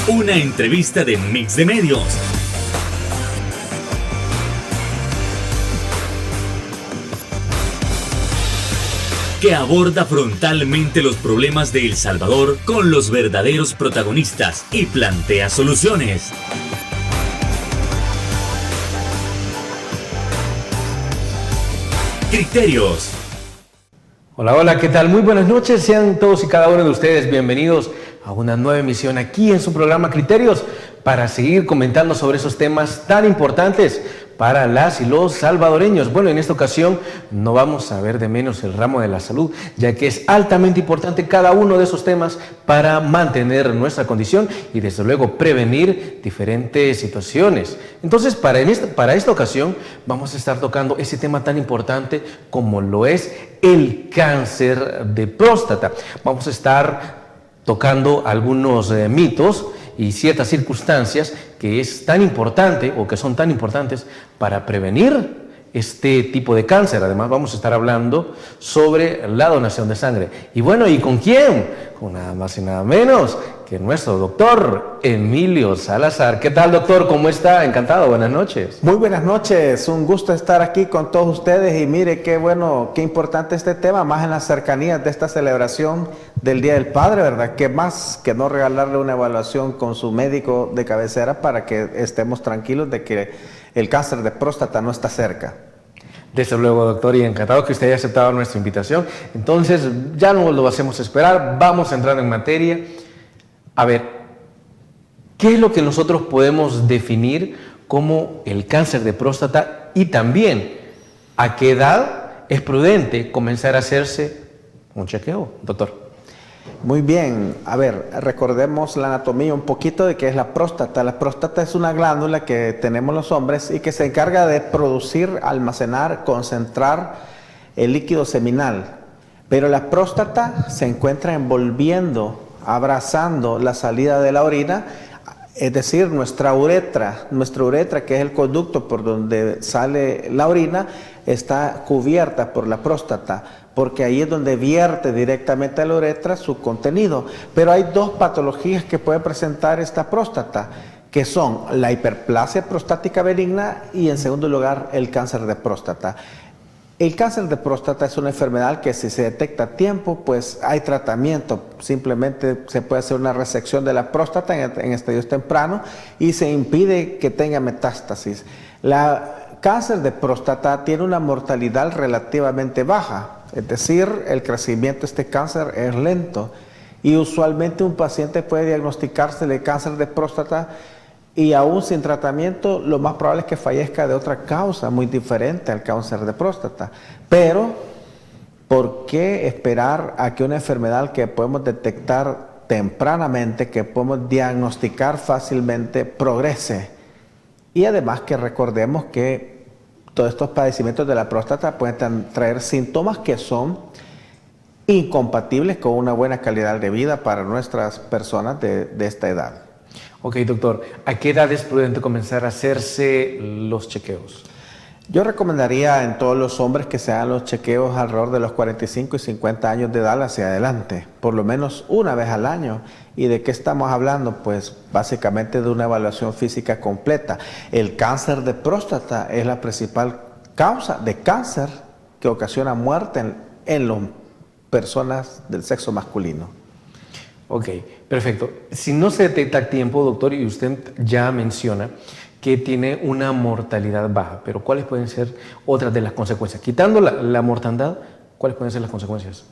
Una entrevista de Mix de Medios. Que aborda frontalmente los problemas de El Salvador con los verdaderos protagonistas y plantea soluciones. Criterios. Hola, hola, ¿qué tal? Muy buenas noches, sean todos y cada uno de ustedes bienvenidos a una nueva emisión aquí en su programa Criterios para seguir comentando sobre esos temas tan importantes para las y los salvadoreños. Bueno, en esta ocasión no vamos a ver de menos el ramo de la salud, ya que es altamente importante cada uno de esos temas para mantener nuestra condición y desde luego prevenir diferentes situaciones. Entonces, para esta ocasión vamos a estar tocando ese tema tan importante como lo es el cáncer de próstata. Vamos a estar tocando algunos mitos y ciertas circunstancias que es tan importante o que son tan importantes para prevenir este tipo de cáncer. Además vamos a estar hablando sobre la donación de sangre. Y bueno, ¿y con quién? Con nada más y nada menos que nuestro doctor Emilio Salazar. ¿Qué tal, doctor? ¿Cómo está? Encantado, buenas noches. Muy buenas noches, un gusto estar aquí con todos ustedes y mire qué bueno, qué importante este tema, más en las cercanías de esta celebración del Día del Padre, ¿verdad? ¿Qué más que no regalarle una evaluación con su médico de cabecera para que estemos tranquilos de que el cáncer de próstata no está cerca? Desde luego, doctor, y encantado que usted haya aceptado nuestra invitación. Entonces, ya no lo hacemos esperar, vamos a entrar en materia. A ver, ¿qué es lo que nosotros podemos definir como el cáncer de próstata y también a qué edad es prudente comenzar a hacerse un chequeo, doctor? Muy bien, a ver, recordemos la anatomía un poquito de qué es la próstata. La próstata es una glándula que tenemos los hombres y que se encarga de producir, almacenar, concentrar el líquido seminal. Pero la próstata se encuentra envolviendo, abrazando la salida de la orina, es decir, nuestra uretra, que es el conducto por donde sale la orina, está cubierta por la próstata, porque ahí es donde vierte directamente a la uretra su contenido. Pero hay dos patologías que puede presentar esta próstata, que son la hiperplasia prostática benigna y en segundo lugar el cáncer de próstata. El cáncer de próstata es una enfermedad que si se detecta a tiempo, pues hay tratamiento. Simplemente se puede hacer una resección de la próstata en estadios tempranos y se impide que tenga metástasis. La cáncer de próstata tiene una mortalidad relativamente baja, es decir, el crecimiento de este cáncer es lento y usualmente un paciente puede diagnosticarse de cáncer de próstata y aún sin tratamiento lo más probable es que fallezca de otra causa muy diferente al cáncer de próstata. Pero, ¿por qué esperar a que una enfermedad que podemos detectar tempranamente, que podemos diagnosticar fácilmente, progrese? Y además que recordemos que todos estos padecimientos de la próstata pueden traer síntomas que son incompatibles con una buena calidad de vida para nuestras personas de esta edad. Ok, doctor, ¿a qué edad es prudente comenzar a hacerse los chequeos? Yo recomendaría en todos los hombres que se hagan los chequeos alrededor de los 45 y 50 años de edad hacia adelante, por lo menos una vez al año. ¿Y de qué estamos hablando? Pues básicamente de una evaluación física completa. El cáncer de próstata es la principal causa de cáncer que ocasiona muerte en las personas del sexo masculino. Ok, perfecto. Si no se detecta a tiempo, doctor, y usted ya menciona que tiene una mortalidad baja, pero ¿cuáles pueden ser otras de las consecuencias? Quitando la mortandad, ¿cuáles pueden ser las consecuencias?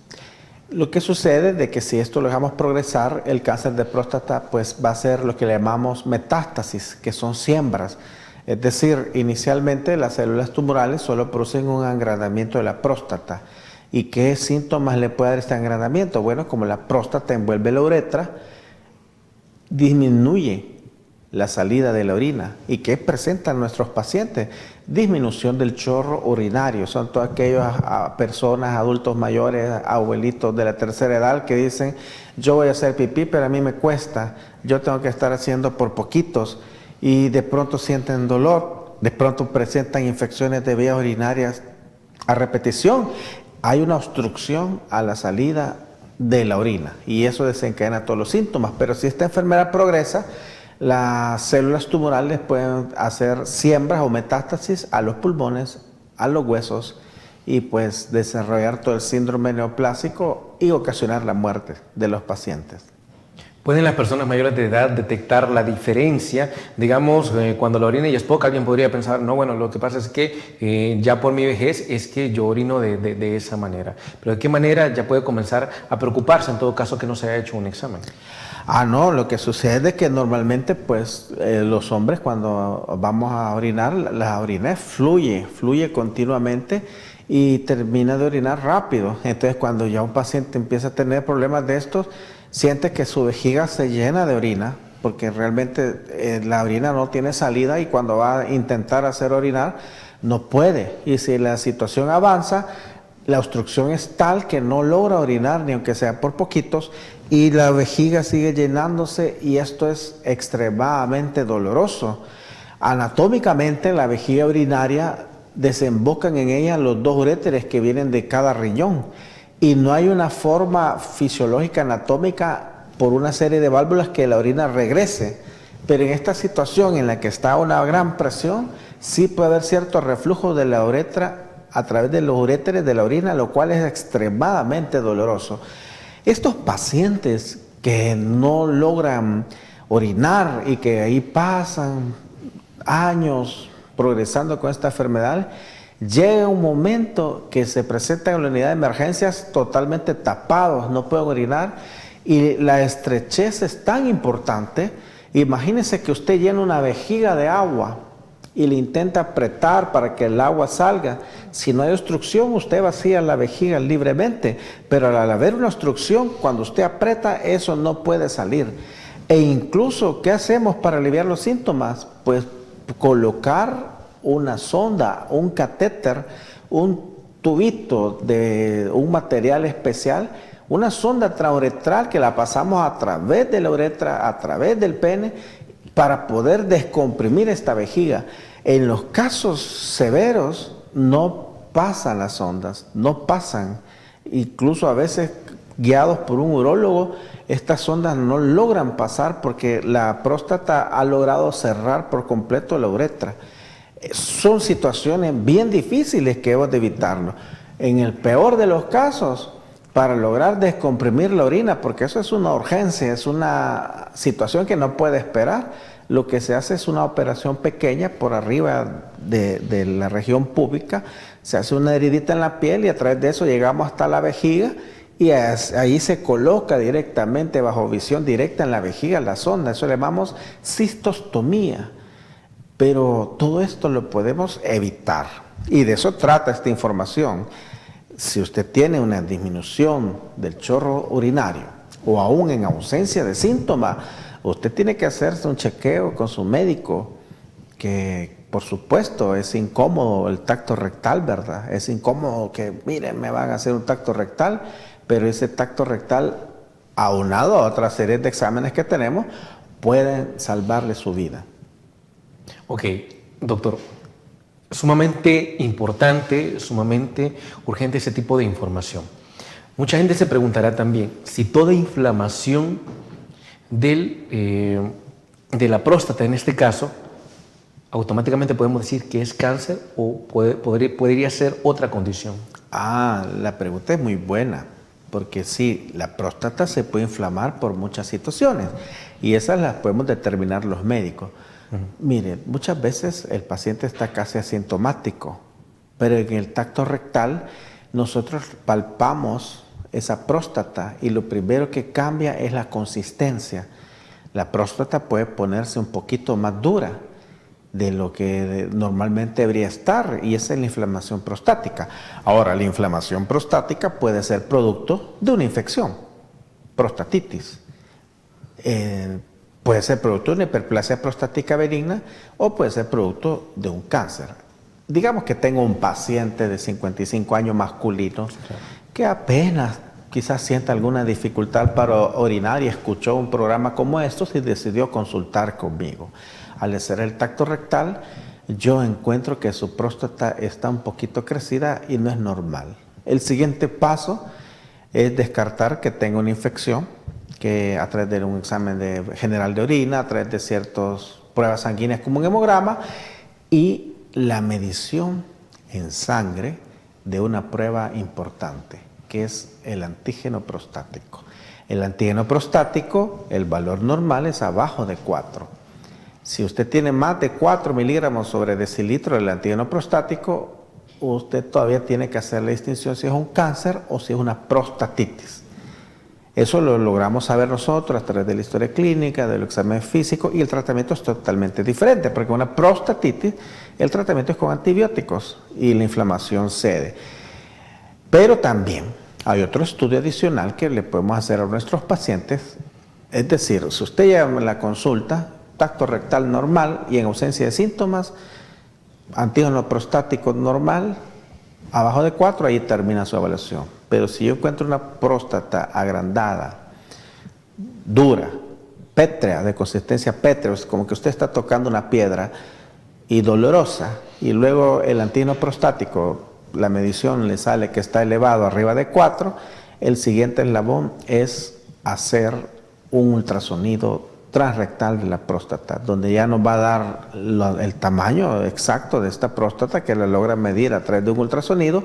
Lo que sucede es de que si esto lo dejamos progresar, el cáncer de próstata pues va a ser lo que le llamamos metástasis, que son siembras. Es decir, inicialmente las células tumorales solo producen un agrandamiento de la próstata. ¿Y qué síntomas le puede dar este agrandamiento? Bueno, como la próstata envuelve la uretra, disminuye la salida de la orina. ¿Y qué presentan nuestros pacientes? Disminución del chorro urinario. Son todas aquellas personas, adultos mayores, abuelitos de la tercera edad que dicen, yo voy a hacer pipí, pero a mí me cuesta, yo tengo que estar haciendo por poquitos, y de pronto sienten dolor, de pronto presentan infecciones de vías urinarias a repetición. Hay una obstrucción a la salida de la orina y eso desencadena todos los síntomas. Pero si esta enfermedad progresa, las células tumorales pueden hacer siembras o metástasis a los pulmones, a los huesos y pues desarrollar todo el síndrome neoplásico y ocasionar la muerte de los pacientes. ¿Pueden las personas mayores de edad detectar la diferencia? Digamos, cuando la orina ya es poca, alguien podría pensar, no, bueno, lo que pasa es que ya por mi vejez es que yo orino de esa manera. Pero ¿de qué manera ya puede comenzar a preocuparse en todo caso que no se haya hecho un examen? No, lo que sucede es que normalmente pues los hombres cuando vamos a orinar, la orina fluye continuamente y termina de orinar rápido. Entonces cuando ya un paciente empieza a tener problemas de estos, siente que su vejiga se llena de orina, porque realmente la orina no tiene salida y cuando va a intentar hacer orinar, no puede. Y si la situación avanza, la obstrucción es tal que no logra orinar, ni aunque sea por poquitos, y la vejiga sigue llenándose y esto es extremadamente doloroso. Anatómicamente, la vejiga urinaria desembocan en ella los 2 uréteres que vienen de cada riñón. Y no hay una forma fisiológica anatómica por una serie de válvulas que la orina regrese. Pero en esta situación en la que está una gran presión, sí puede haber cierto reflujo de la uretra a través de los uréteres de la orina, lo cual es extremadamente doloroso. Estos pacientes que no logran orinar y que ahí pasan años progresando con esta enfermedad, llega un momento que se presentan en la unidad de emergencias totalmente tapados, no pueden orinar y la estrechez es tan importante. Imagínese que usted llena una vejiga de agua y le intenta apretar para que el agua salga. Si no hay obstrucción, usted vacía la vejiga libremente, pero al haber una obstrucción, cuando usted aprieta, eso no puede salir. E incluso, ¿qué hacemos para aliviar los síntomas? Pues colocar una sonda, un catéter, un tubito de un material especial, una sonda transuretral que la pasamos a través de la uretra, a través del pene, para poder descomprimir esta vejiga. En los casos severos no pasan las sondas, no pasan. Incluso a veces guiados por un urólogo, estas sondas no logran pasar porque la próstata ha logrado cerrar por completo la uretra. Son situaciones bien difíciles que hemos de evitarnos. En el peor de los casos, para lograr descomprimir la orina, porque eso es una urgencia, es una situación que no puede esperar, lo que se hace es una operación pequeña por arriba de la región púbica, se hace una heridita en la piel y a través de eso llegamos hasta la vejiga y ahí se coloca directamente bajo visión directa en la vejiga la sonda, eso le llamamos cistostomía. Pero todo esto lo podemos evitar y de eso trata esta información. Si usted tiene una disminución del chorro urinario o aún en ausencia de síntomas, usted tiene que hacerse un chequeo con su médico, que por supuesto es incómodo el tacto rectal, ¿verdad? Es incómodo que, miren, me van a hacer un tacto rectal, pero ese tacto rectal, aunado a otra serie de exámenes que tenemos, pueden salvarle su vida. Ok, doctor, sumamente importante, sumamente urgente ese tipo de información. Mucha gente se preguntará también si toda inflamación de la próstata, en este caso, automáticamente podemos decir que es cáncer o podría ser otra condición. La pregunta es muy buena, porque sí, la próstata se puede inflamar por muchas situaciones y esas las podemos determinar los médicos. Mire, muchas veces el paciente está casi asintomático, pero en el tacto rectal nosotros palpamos esa próstata y lo primero que cambia es la consistencia. La próstata puede ponerse un poquito más dura de lo que normalmente debería estar y esa es la inflamación prostática. Ahora, la inflamación prostática puede ser producto de una infección, prostatitis. Puede ser producto de una hiperplasia prostática benigna o puede ser producto de un cáncer. Digamos que tengo un paciente de 55 años masculino que apenas quizás sienta alguna dificultad para orinar y escuchó un programa como estos y decidió consultar conmigo. Al hacer el tacto rectal, yo encuentro que su próstata está un poquito crecida y no es normal. El siguiente paso es descartar que tenga una infección, que a través de un examen general de orina, a través de ciertas pruebas sanguíneas como un hemograma, y la medición en sangre de una prueba importante, que es el antígeno prostático. El antígeno prostático, el valor normal es abajo de 4. Si usted tiene más de 4 miligramos sobre decilitro del antígeno prostático, usted todavía tiene que hacer la distinción si es un cáncer o si es una prostatitis. Eso lo logramos saber nosotros a través de la historia clínica, del examen físico, y el tratamiento es totalmente diferente, porque una prostatitis, el tratamiento es con antibióticos y la inflamación cede. Pero también hay otro estudio adicional que le podemos hacer a nuestros pacientes, es decir, si usted lleva en la consulta tacto rectal normal y en ausencia de síntomas, antígeno prostático normal, abajo de 4, ahí termina su evaluación. Pero si yo encuentro una próstata agrandada, dura, pétrea, de consistencia pétrea, como que usted está tocando una piedra, y dolorosa, y luego el antígeno prostático, la medición le sale que está elevado arriba de 4, el siguiente eslabón es hacer un ultrasonido transrectal de la próstata, donde ya nos va a dar el tamaño exacto de esta próstata, que la logra medir a través de un ultrasonido,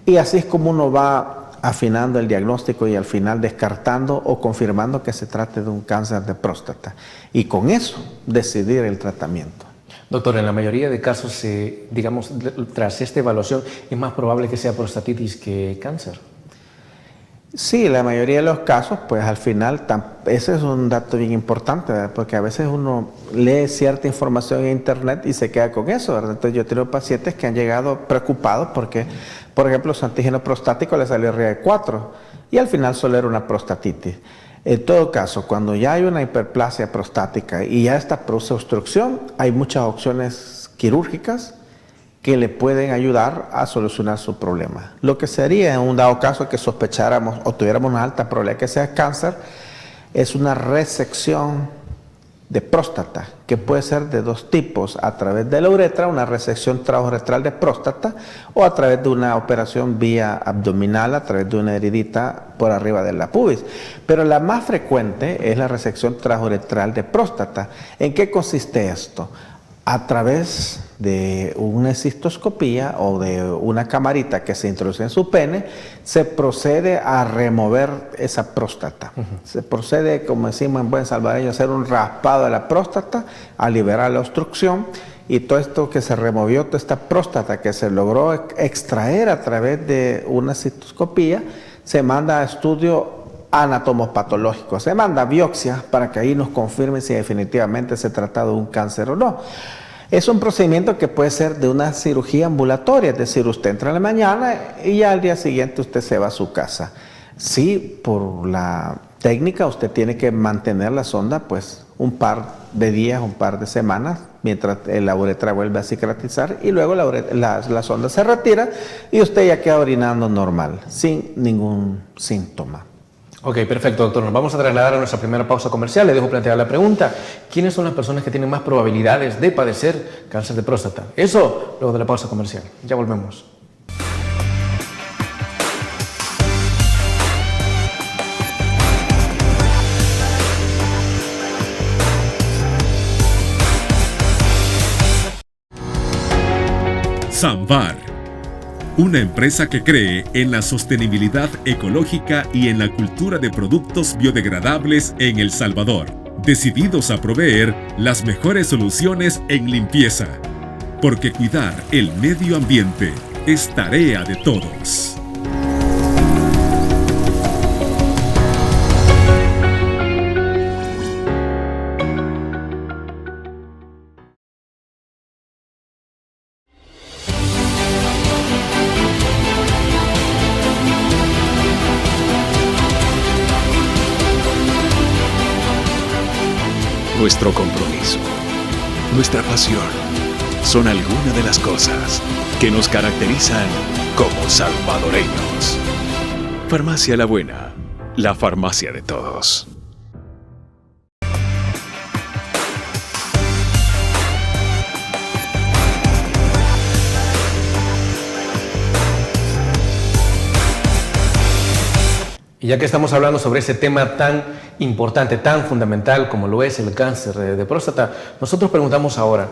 y así es como uno va afinando el diagnóstico y al final descartando o confirmando que se trate de un cáncer de próstata, y con eso decidir el tratamiento. Doctor, en la mayoría de casos, digamos, tras esta evaluación, es más probable que sea prostatitis que cáncer. Sí, la mayoría de los casos, pues al final, ese es un dato bien importante, ¿verdad? Porque a veces uno lee cierta información en internet y se queda con eso, ¿verdad? Entonces yo tengo pacientes que han llegado preocupados porque, por ejemplo, su antígeno prostático le salió arriba de 4 y al final solo era una prostatitis. En todo caso, cuando ya hay una hiperplasia prostática y ya esta produce obstrucción, hay muchas opciones quirúrgicas que le pueden ayudar a solucionar su problema. Lo que sería en un dado caso que sospecháramos o tuviéramos una alta probabilidad que sea cáncer, es una resección de próstata, que puede ser de dos tipos: a través de la uretra, una resección trasorectal de próstata, o a través de una operación vía abdominal, a través de una heridita por arriba de la pubis. Pero la más frecuente es la resección trasorectal de próstata. ¿En qué consiste esto? A través de una cistoscopía o de una camarita que se introduce en su pene, se procede a remover esa próstata. Se procede, como decimos en buen salvadoreño, a hacer un raspado de la próstata, a liberar la obstrucción, y todo esto que se removió, toda esta próstata que se logró extraer a través de una cistoscopía, se manda a estudio anatomopatológico, se manda a biopsia para que ahí nos confirme si definitivamente se trata de un cáncer o no. Es un procedimiento que puede ser de una cirugía ambulatoria, es decir, usted entra en la mañana y ya al día siguiente usted se va a su casa. Sí, por la técnica usted tiene que mantener la sonda pues un par de días, un par de semanas, mientras la uretra vuelve a cicatrizar, y luego la sonda se retira y usted ya queda orinando normal, sin ningún síntoma. Ok, perfecto, doctor. Nos vamos a trasladar a nuestra primera pausa comercial. Le dejo plantear la pregunta: ¿quiénes son las personas que tienen más probabilidades de padecer cáncer de próstata? Eso luego de la pausa comercial. Ya volvemos. Samvar, una empresa que cree en la sostenibilidad ecológica y en la cultura de productos biodegradables en El Salvador, decididos a proveer las mejores soluciones en limpieza, porque cuidar el medio ambiente es tarea de todos. Nuestro compromiso, nuestra pasión, son algunas de las cosas que nos caracterizan como salvadoreños. Farmacia La Buena, la farmacia de todos. Y ya que estamos hablando sobre ese tema tan importante, tan fundamental como lo es el cáncer de próstata, nosotros preguntamos ahora,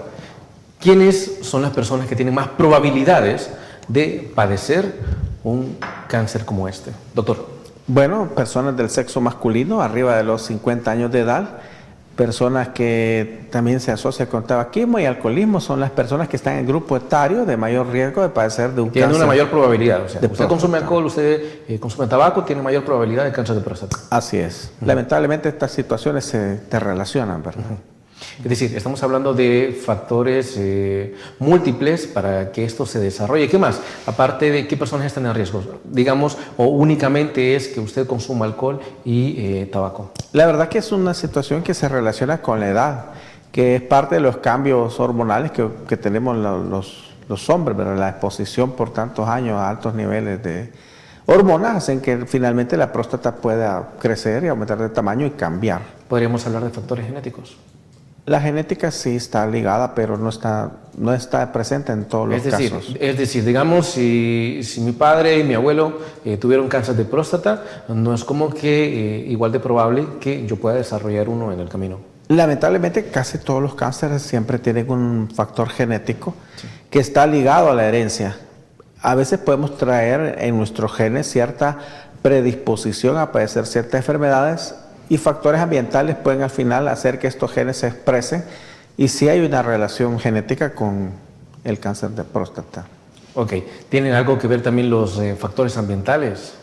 ¿quiénes son las personas que tienen más probabilidades de padecer un cáncer como este? Doctor. Bueno, personas del sexo masculino arriba de los 50 años de edad, personas que también se asocian con tabaquismo y alcoholismo, son las personas que están en el grupo etario de mayor riesgo de padecer de un cáncer. Tiene una mayor probabilidad, o sea, de usted consume alcohol, usted consume tabaco, tiene mayor probabilidad de cáncer de próstata. Así es. Lamentablemente estas situaciones se relacionan, ¿verdad? Es decir, estamos hablando de factores múltiples para que esto se desarrolle. ¿Qué más? Aparte de qué personas están en riesgo, digamos, o únicamente es que usted consuma alcohol y tabaco. La verdad que es una situación que se relaciona con la edad, que es parte de los cambios hormonales que tenemos los hombres, ¿verdad? La exposición por tantos años a altos niveles de hormonas hacen que finalmente la próstata pueda crecer y aumentar de tamaño y cambiar. ¿Podríamos hablar de factores genéticos? La genética sí está ligada, pero no está presente en todos los casos. Es decir, digamos, si mi padre y mi abuelo tuvieron cáncer de próstata, no es como que igual de probable que yo pueda desarrollar uno en el camino. Lamentablemente, casi todos los cánceres siempre tienen un factor genético que está ligado a la herencia. A veces podemos traer en nuestros genes cierta predisposición a padecer ciertas enfermedades, y factores ambientales pueden al final hacer que estos genes se expresen, y sí hay una relación genética con el cáncer de próstata. Ok, ¿tienen algo que ver también los factores ambientales?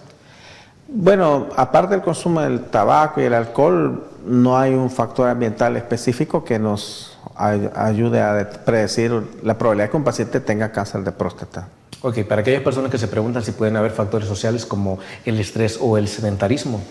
Bueno, aparte del consumo del tabaco y el alcohol, no hay un factor ambiental específico que nos ayude a predecir la probabilidad de que un paciente tenga cáncer de próstata. Ok, para aquellas personas que se preguntan si pueden haber factores sociales como el estrés o el sedentarismo.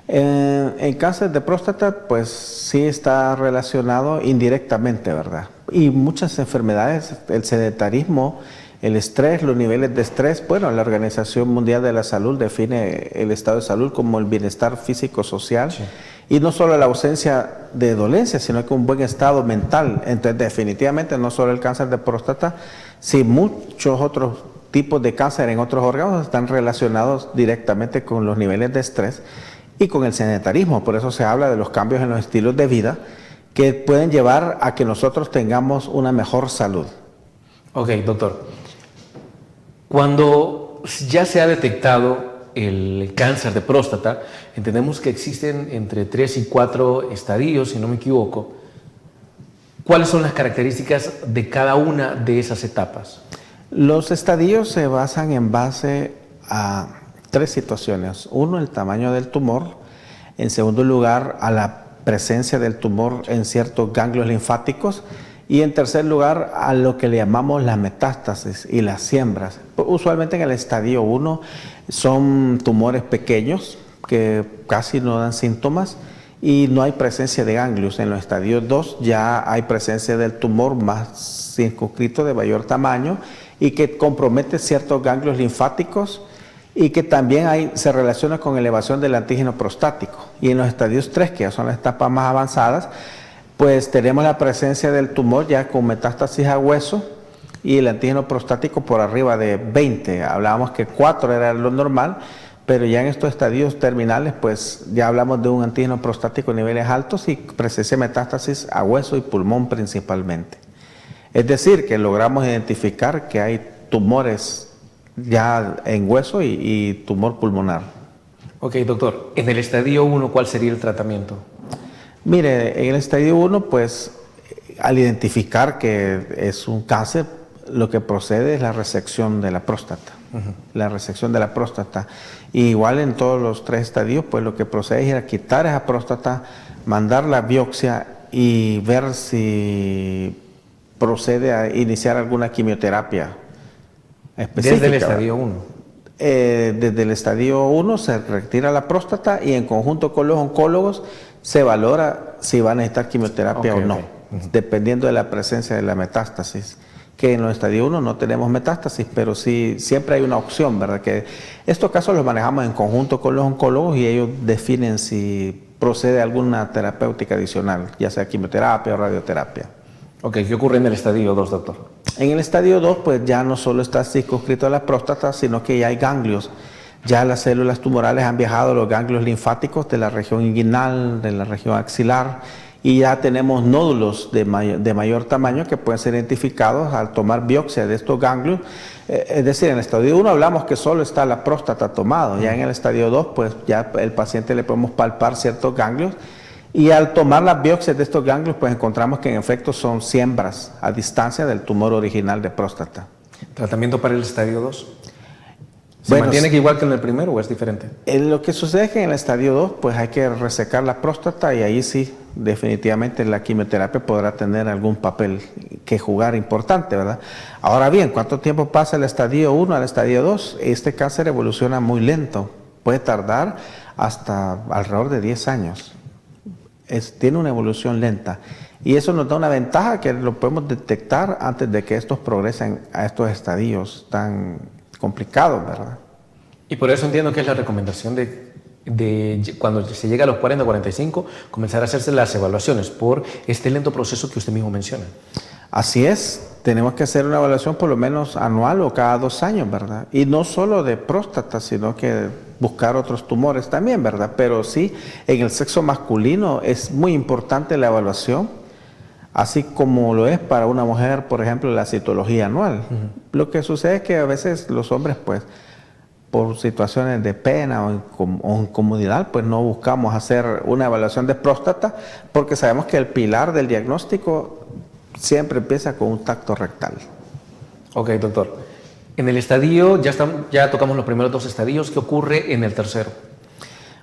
En cáncer de próstata, pues sí está relacionado indirectamente, ¿verdad? Y muchas enfermedades, el sedentarismo, el estrés, los niveles de estrés, bueno, la Organización Mundial de la Salud define el estado de salud como el bienestar físico-social, sí. Y no solo la ausencia de dolencia, sino que un buen estado mental. Entonces, definitivamente, no solo el cáncer de próstata, sí muchos otros tipos de cáncer en otros órganos están relacionados directamente con los niveles de estrés y con el sedentarismo. Por eso se habla de los cambios en los estilos de vida que pueden llevar a que nosotros tengamos una mejor salud. Ok, doctor. Cuando ya se ha detectado el cáncer de próstata, entendemos que existen entre 3 y 4 estadios, si no me equivoco. ¿Cuáles son las características de cada una de esas etapas? Los estadios se basan en base a 3 situaciones. Uno, el tamaño del tumor. En segundo lugar, a la presencia del tumor en ciertos ganglios linfáticos. Y en tercer lugar, a lo que le llamamos la metástasis y las siembras. Usualmente en el estadio 1 son tumores pequeños que casi no dan síntomas y no hay presencia de ganglios. En los estadios 2 ya hay presencia del tumor más circunscrito de mayor tamaño y que compromete ciertos ganglios linfáticos y que también se relaciona con elevación del antígeno prostático. Y en los estadios 3, que ya son las etapas más avanzadas, pues tenemos la presencia del tumor ya con metástasis a hueso y el antígeno prostático por arriba de 20. Hablábamos que 4 era lo normal, pero ya en estos estadios terminales pues ya hablamos de un antígeno prostático en niveles altos y presencia de metástasis a hueso y pulmón principalmente. Es decir, que logramos identificar que hay tumores ya en hueso y tumor pulmonar. Ok, doctor. En el estadio 1, ¿cuál sería el tratamiento? Mire, en el estadio 1, pues, al identificar que es un cáncer, lo que procede es la resección de la próstata. La resección de la próstata. Y igual en todos los 3 estadios, pues lo que procede es ir a quitar esa próstata, mandar la biopsia y ver si procede a iniciar alguna quimioterapia específica. Desde el estadio 1. Desde el estadio 1 se retira la próstata y en conjunto con los oncólogos se valora si va a necesitar quimioterapia o no, dependiendo de la presencia de la metástasis. Que en los estadios 1 no tenemos metástasis, pero sí siempre hay una opción, ¿verdad? Que estos casos los manejamos en conjunto con los oncólogos y ellos definen si procede alguna terapéutica adicional, ya sea quimioterapia o radioterapia. Ok, ¿qué ocurre en el estadio 2, doctor? En el estadio 2, pues ya no solo está circunscrito a la próstata, sino que ya hay ganglios Ya las células tumorales han viajado a los ganglios linfáticos de la región inguinal, de la región axilar, y ya tenemos nódulos de mayor tamaño que pueden ser identificados al tomar biopsia de estos ganglios. Es decir, en el estadio 1 hablamos que solo está la próstata tomado, ya en el estadio 2 pues ya el paciente le podemos palpar ciertos ganglios, y al tomar las biopsias de estos ganglios pues encontramos que en efecto son siembras a distancia del tumor original de próstata. ¿Tratamiento para el estadio 2? ¿Se Bueno, mantiene igual que en el primero o es diferente? Lo que sucede es que en el estadio 2 pues hay que resecar la próstata, y ahí sí, definitivamente la quimioterapia podrá tener algún papel que jugar importante, ¿verdad? Ahora bien, ¿cuánto tiempo pasa del estadio 1 al estadio 2? Este cáncer evoluciona muy lento, puede tardar hasta alrededor de 10 años. Tiene una evolución lenta, y eso nos da una ventaja que lo podemos detectar antes de que estos progresen a estos estadios tan complicados, ¿verdad? Y por eso entiendo que es la recomendación de cuando se llega a los 40 o 45, comenzar a hacerse las evaluaciones por este lento proceso que usted mismo menciona. Así es, tenemos que hacer una evaluación por lo menos anual o cada 2 años, ¿verdad? Y no solo de próstata, sino que buscar otros tumores también, ¿verdad? Pero sí, en el sexo masculino es muy importante la evaluación, así como lo es para una mujer, por ejemplo, la citología anual. Lo que sucede es que a veces los hombres, pues, por situaciones de pena o incomodidad, pues no buscamos hacer una evaluación de próstata, porque sabemos que el pilar del diagnóstico siempre empieza con un tacto rectal. Ok, doctor. En el estadio, ya tocamos los primeros 2 estadios. ¿Qué ocurre en el tercero?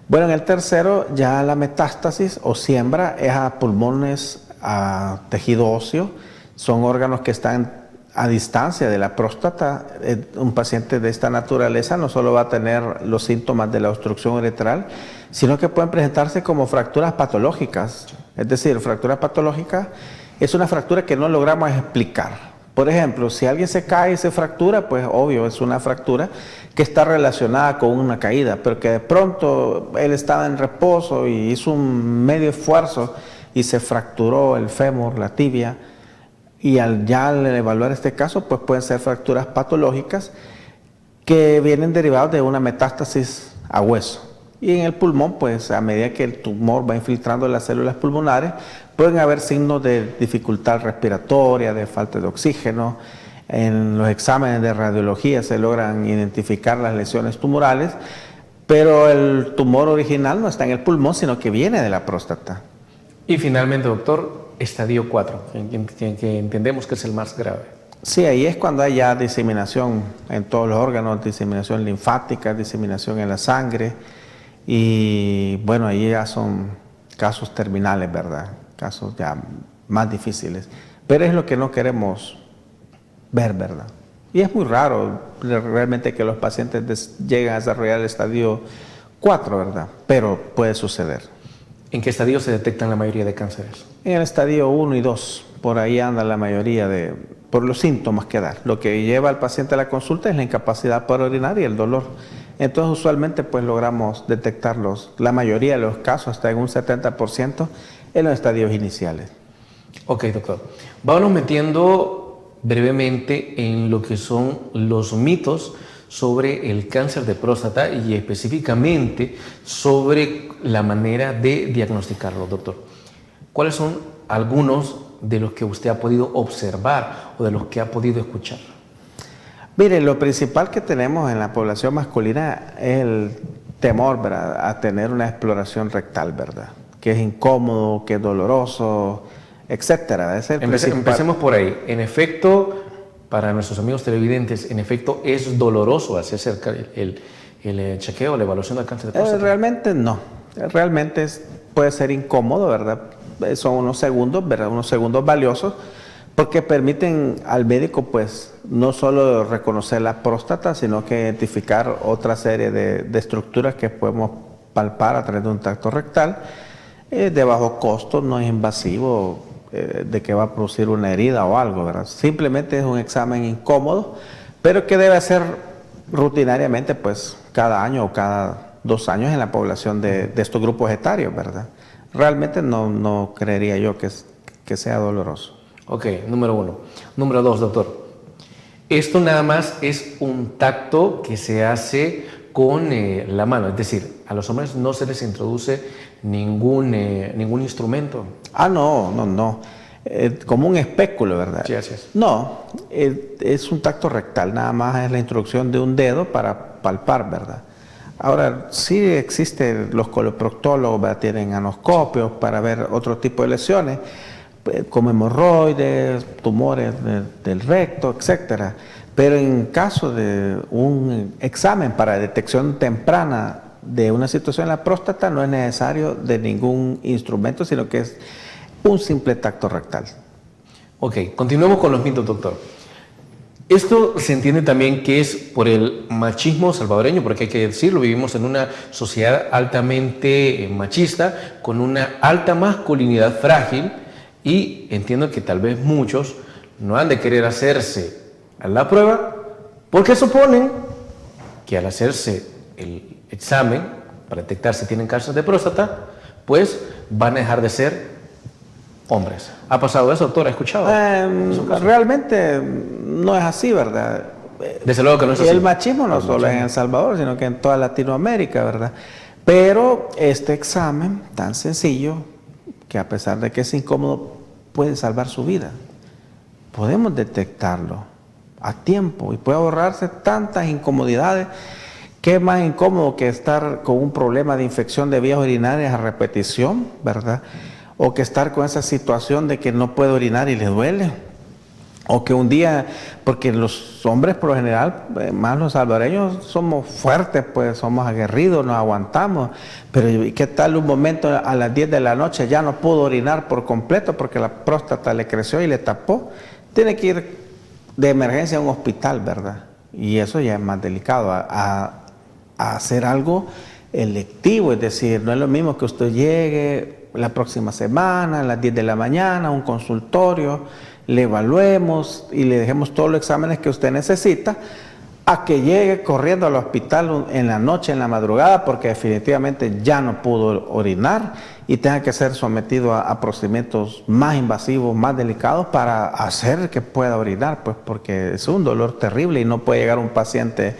Bueno, en el tercero ya la metástasis o siembra es a pulmones, a tejido óseo. Son órganos que están a distancia de la próstata. Un paciente de esta naturaleza no solo va a tener los síntomas de la obstrucción uretral, sino que pueden presentarse como fracturas patológicas. Es decir, fractura patológica es una fractura que no logramos explicar. Por ejemplo, si alguien se cae y se fractura, pues obvio, es una fractura que está relacionada con una caída, pero que de pronto él estaba en reposo y hizo un medio esfuerzo y se fracturó el fémur, la tibia, y al evaluar este caso, pues pueden ser fracturas patológicas que vienen derivadas de una metástasis a hueso. Y en el pulmón, pues a medida que el tumor va infiltrando las células pulmonares, pueden haber signos de dificultad respiratoria, de falta de oxígeno. En los exámenes de radiología se logran identificar las lesiones tumorales, pero el tumor original no está en el pulmón, sino que viene de la próstata. Y finalmente, doctor, estadio 4, que entendemos que es el más grave. Sí, ahí es cuando hay ya diseminación en todos los órganos, diseminación linfática, diseminación en la sangre, y bueno, ahí ya son casos terminales, ¿verdad? Casos ya más difíciles, pero es lo que no queremos ver, ¿verdad? Y es muy raro realmente que los pacientes lleguen a desarrollar el estadio 4, ¿verdad? Pero puede suceder. ¿En qué estadio se detectan la mayoría de cánceres? En el estadio 1 y 2, por ahí anda la mayoría por los síntomas que da. Lo que lleva al paciente a la consulta es la incapacidad para orinar y el dolor. Entonces usualmente pues logramos detectarlos, la mayoría de los casos, hasta en un 70% en los estadios iniciales. Ok, doctor. Vámonos metiendo brevemente en lo que son los mitos sobre el cáncer de próstata y específicamente sobre la manera de diagnosticarlo, doctor. ¿Cuáles son algunos de los que usted ha podido observar o de los que ha podido escuchar? Mire, lo principal que tenemos en la población masculina es el temor, ¿verdad?, a tener una exploración rectal, ¿verdad?, que es incómodo, que es doloroso, etcétera. Empecemos por ahí. En efecto, para nuestros amigos televidentes, en efecto, ¿es doloroso hacerse el chequeo, la evaluación del cáncer de próstata? Realmente no. Realmente puede ser incómodo, ¿verdad? Son unos segundos, ¿verdad?, unos segundos valiosos, porque permiten al médico pues no solo reconocer la próstata, sino que identificar otra serie de estructuras que podemos palpar a través de un tacto rectal, de bajo costo, no es invasivo, de que va a producir una herida o algo, ¿verdad? Simplemente es un examen incómodo, pero que debe hacer rutinariamente pues cada año o cada 2 años en la población de estos grupos etarios, ¿verdad? Realmente no creería yo que sea doloroso. Ok, número 1. Número 2, doctor. Esto nada más es un tacto que se hace con la mano, es decir, a los hombres no se les introduce ningún instrumento. No. Como un espéculo, ¿verdad? Sí, así es. No, es un tacto rectal, nada más es la introducción de un dedo para palpar, ¿verdad? Ahora, sí existen los coloproctólogos, ¿verdad? Tienen anoscopios para ver otro tipo de lesiones, como hemorroides, tumores del recto, etcétera. Pero en caso de un examen para detección temprana de una situación en la próstata, no es necesario de ningún instrumento, sino que es un simple tacto rectal. Ok, continuemos con los mitos, doctor. Esto se entiende también que es por el machismo salvadoreño, porque hay que decirlo, vivimos en una sociedad altamente machista, con una alta masculinidad frágil, y entiendo que tal vez muchos no han de querer hacerse a la prueba porque suponen que al hacerse el examen para detectar si tienen cáncer de próstata, pues van a dejar de ser hombres. ¿Ha pasado eso, doctor? ¿Ha escuchado? Realmente no es así, ¿verdad? Desde luego que no es y así. el machismo no solo es en El Salvador, sino que en toda Latinoamérica, ¿verdad? Pero este examen tan sencillo, que a pesar de que es incómodo, puede salvar su vida. Podemos detectarlo a tiempo y puede ahorrarse tantas incomodidades. ¿Qué es más incómodo que estar con un problema de infección de vías urinarias a repetición, ¿verdad? O que estar con esa situación de que no puede orinar y le duele. O que un día, porque los hombres por lo general, más los salvadoreños, somos fuertes, pues somos aguerridos, nos aguantamos. Pero ¿y qué tal un momento a las 10 de la noche ya no pudo orinar por completo porque la próstata le creció y le tapó? Tiene que ir de emergencia a un hospital, ¿verdad? Y eso ya es más delicado, a hacer algo electivo, es decir, no es lo mismo que usted llegue la próxima semana a las 10 de la mañana a un consultorio, le evaluemos y le dejemos todos los exámenes que usted necesita, a que llegue corriendo al hospital en la noche, en la madrugada, porque definitivamente ya no pudo orinar y tenga que ser sometido a procedimientos más invasivos, más delicados para hacer que pueda orinar, pues porque es un dolor terrible y no puede llegar un paciente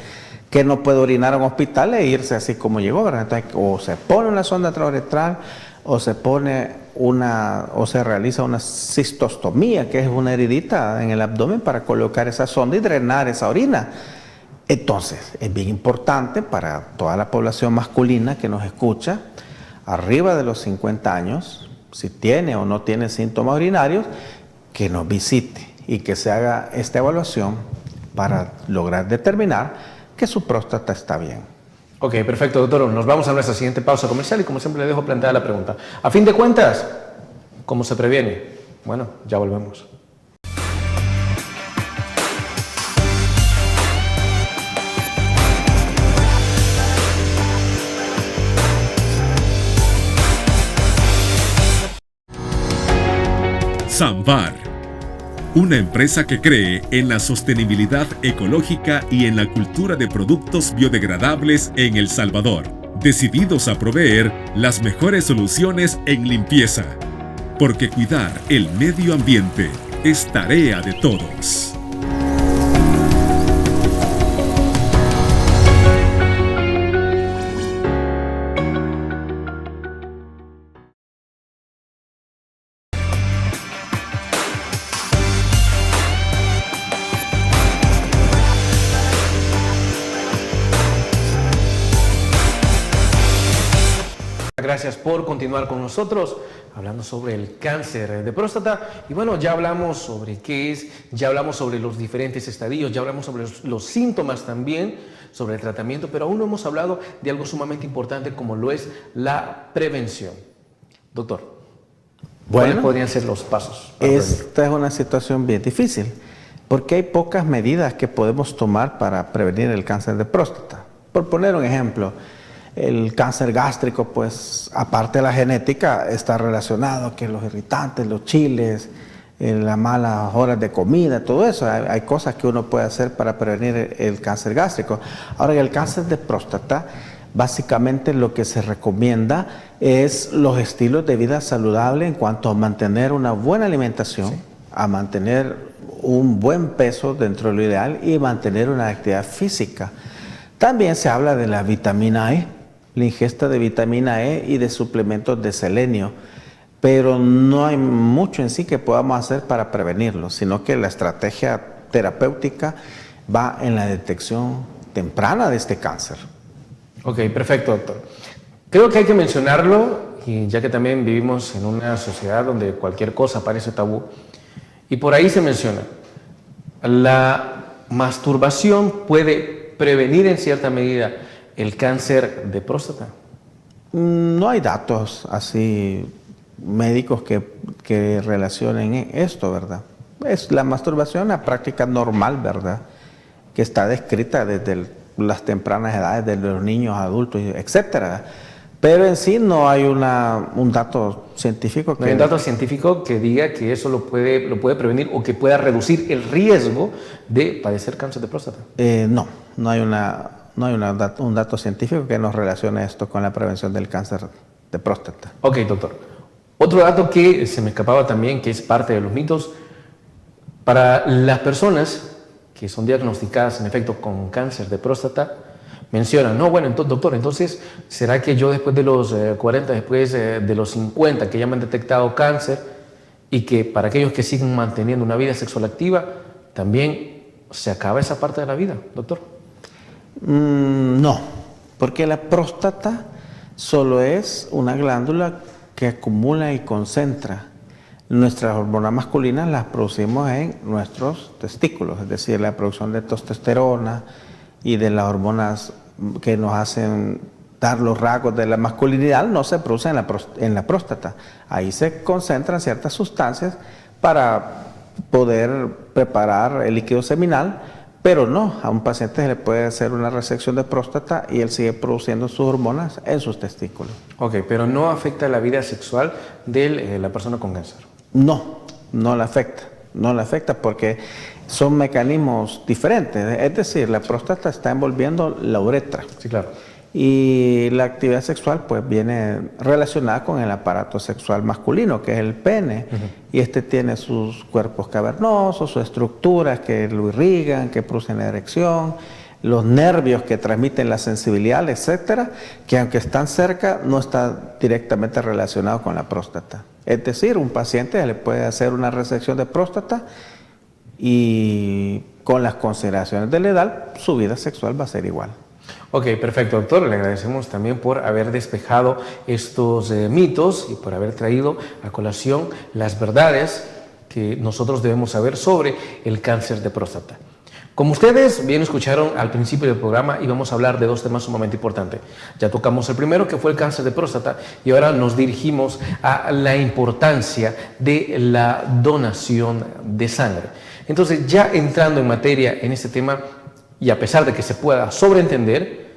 que no puede orinar a un hospital e irse así como llegó, ¿verdad? Entonces, o se pone una sonda transrectal o se realiza una cistostomía, que es una heridita en el abdomen para colocar esa sonda y drenar esa orina. Entonces, es bien importante para toda la población masculina que nos escucha, arriba de los 50 años, si tiene o no tiene síntomas urinarios, que nos visite y que se haga esta evaluación para lograr determinar que su próstata está bien. Ok, perfecto, doctor. Nos vamos a nuestra siguiente pausa comercial y como siempre le dejo planteada la pregunta. A fin de cuentas, ¿cómo se previene? Bueno, ya volvemos. Samvar, una empresa que cree en la sostenibilidad ecológica y en la cultura de productos biodegradables en El Salvador, decididos a proveer las mejores soluciones en limpieza, porque cuidar el medio ambiente es tarea de todos. Gracias por continuar con nosotros hablando sobre el cáncer de próstata. Y bueno, ya hablamos sobre qué es, ya hablamos sobre los diferentes estadios, ya hablamos sobre los síntomas también, sobre el tratamiento, pero aún no hemos hablado de algo sumamente importante como lo es la prevención. Doctor, ¿cuáles podrían ser los pasos? Esta es una situación bien difícil porque hay pocas medidas que podemos tomar para prevenir el cáncer de próstata. Por poner un ejemplo, el cáncer gástrico, pues aparte de la genética, está relacionado que los irritantes, los chiles, las malas horas de comida, todo eso. Hay cosas que uno puede hacer para prevenir el cáncer gástrico. Ahora, el cáncer de próstata, básicamente lo que se recomienda es los estilos de vida saludable en cuanto a mantener una buena alimentación, sí, a mantener un buen peso dentro de lo ideal y mantener una actividad física. También se habla de la vitamina E, la ingesta de vitamina E y de suplementos de selenio, pero no hay mucho en sí que podamos hacer para prevenirlo, sino que la estrategia terapéutica va en la detección temprana de este cáncer. Ok, perfecto, doctor. Creo que hay que mencionarlo, y ya que también vivimos en una sociedad donde cualquier cosa parece tabú, y por ahí se menciona, la masturbación puede prevenir en cierta medida el cáncer de próstata. No hay datos así médicos que relacionen esto, ¿verdad? Es la masturbación una práctica normal, ¿verdad? Que está descrita desde las tempranas edades de los niños, adultos, etcétera. Pero en sí no hay un dato científico que... No hay un dato científico que diga que eso lo puede prevenir o que pueda reducir el riesgo de padecer cáncer de próstata. No hay un dato científico que nos relacione esto con la prevención del cáncer de próstata. Ok, doctor. Otro dato que se me escapaba también, que es parte de los mitos, para las personas que son diagnosticadas en efecto con cáncer de próstata, mencionan, no, bueno, doctor, entonces, ¿será que yo después de los 40, después de los 50, que ya me han detectado cáncer, y que para aquellos que siguen manteniendo una vida sexual activa, también se acaba esa parte de la vida, doctor? No, porque la próstata solo es una glándula que acumula y concentra. Nuestras hormonas masculinas las producimos en nuestros testículos, es decir, la producción de testosterona y de las hormonas que nos hacen dar los rasgos de la masculinidad no se producen en la próstata. Ahí se concentran ciertas sustancias para poder preparar el líquido seminal, pero no, a un paciente se le puede hacer una resección de próstata y él sigue produciendo sus hormonas en sus testículos. Ok, pero no afecta la vida sexual de la persona con cáncer. No la afecta porque son mecanismos diferentes. Es decir, la próstata está envolviendo la uretra. Sí, claro. Y la actividad sexual pues viene relacionada con el aparato sexual masculino, que es el pene. Y este tiene sus cuerpos cavernosos, sus estructuras que lo irrigan, que producen erección, los nervios que transmiten la sensibilidad, etcétera, que aunque están cerca, no está directamente relacionado con la próstata. Es decir, un paciente le puede hacer una resección de próstata y con las consideraciones de la edad, su vida sexual va a ser igual. Ok, perfecto, doctor. Le agradecemos también por haber despejado estos mitos y por haber traído a colación las verdades que nosotros debemos saber sobre el cáncer de próstata. Como ustedes bien escucharon al principio del programa, íbamos a hablar de dos temas sumamente importantes. Ya tocamos el primero, que fue el cáncer de próstata, y ahora nos dirigimos a la importancia de la donación de sangre. Entonces, ya entrando en materia en este tema, y a pesar de que se pueda sobreentender,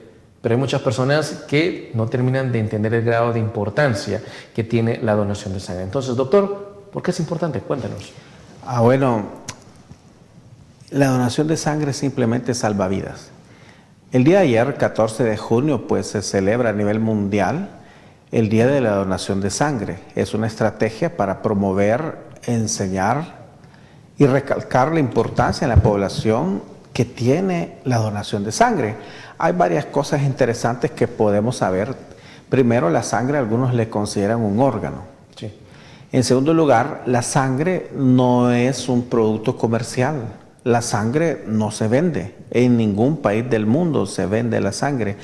pero hay muchas personas que no terminan de entender el grado de importancia que tiene la donación de sangre. Entonces, doctor, ¿por qué es importante? Cuéntanos. Bueno, la donación de sangre simplemente salva vidas. El día de ayer, 14 de junio, pues se celebra a nivel mundial el Día de la Donación de Sangre. Es una estrategia para promover, enseñar y recalcar la importancia en la población que tiene la donación de sangre. Hay varias cosas interesantes que podemos saber. Primero, la sangre algunos le consideran un órgano. Sí. En segundo lugar, la sangre no es un producto comercial. La sangre no se vende. En ningún país del mundo se vende la sangre.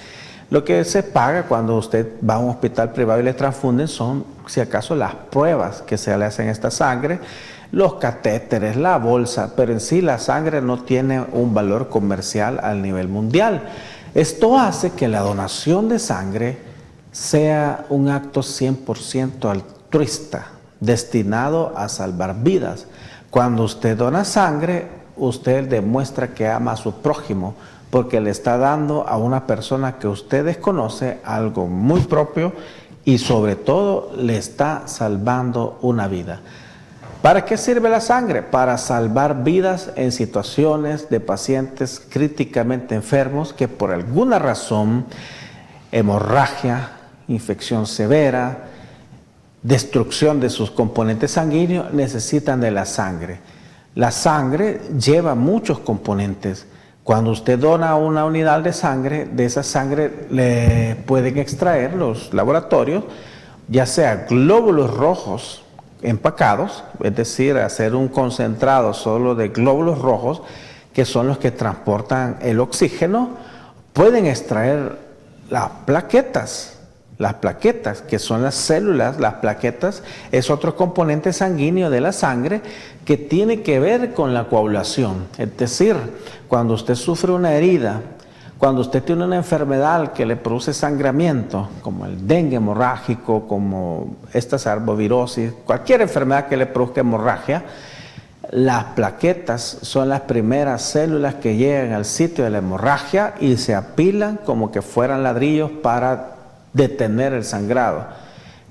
Lo que se paga cuando usted va a un hospital privado y le transfunden son, si acaso, las pruebas que se le hacen a esta sangre, los catéteres, la bolsa, pero en sí la sangre no tiene un valor comercial al nivel mundial. Esto hace que la donación de sangre sea un acto 100% altruista, destinado a salvar vidas. Cuando usted dona sangre, usted demuestra que ama a su prójimo, porque le está dando a una persona que usted desconoce algo muy propio y sobre todo le está salvando una vida. ¿Para qué sirve la sangre? Para salvar vidas en situaciones de pacientes críticamente enfermos que por alguna razón, hemorragia, infección severa, destrucción de sus componentes sanguíneos, necesitan de la sangre. La sangre lleva muchos componentes. Cuando usted dona una unidad de sangre, de esa sangre le pueden extraer los laboratorios, ya sea glóbulos rojos empacados, es decir, hacer un concentrado solo de glóbulos rojos, que son los que transportan el oxígeno. Pueden extraer las plaquetas, que son las células. Las plaquetas es otro componente sanguíneo de la sangre que tiene que ver con la coagulación. Es decir, cuando usted sufre una herida, cuando usted tiene una enfermedad que le produce sangramiento, como el dengue hemorrágico, como estas arbovirosis, cualquier enfermedad que le produzca hemorragia, las plaquetas son las primeras células que llegan al sitio de la hemorragia y se apilan como que fueran ladrillos para detener el sangrado.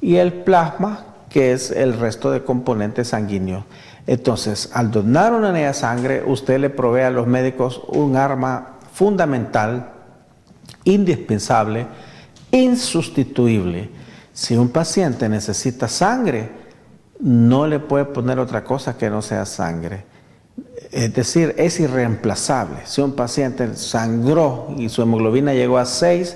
Y el plasma, que es el resto de componentes sanguíneos. Entonces, al donar una unidad de sangre, usted le provee a los médicos un arma fundamental, indispensable, insustituible. Si un paciente necesita sangre, no le puede poner otra cosa que no sea sangre. Es decir, es irreemplazable. Si un paciente sangró y su hemoglobina llegó a 6,